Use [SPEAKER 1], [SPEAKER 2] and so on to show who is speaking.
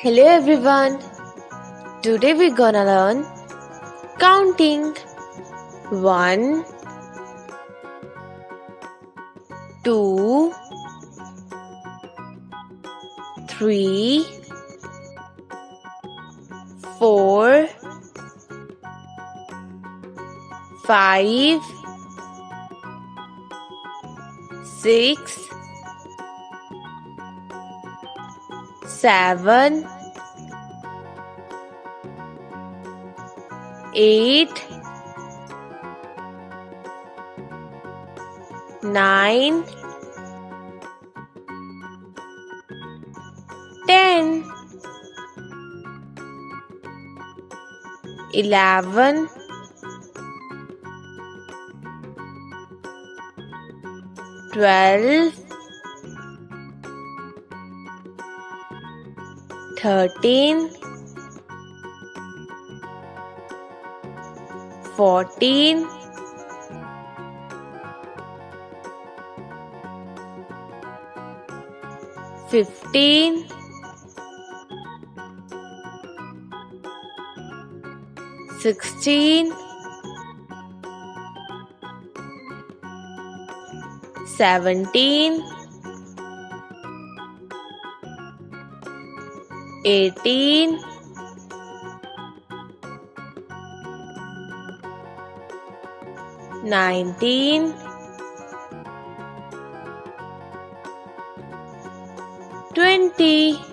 [SPEAKER 1] Hello everyone. Today we're gonna learn counting. 1 2 3 4 5 6 7 8 9 10 11 12 13 14 15 16 17 18 19 20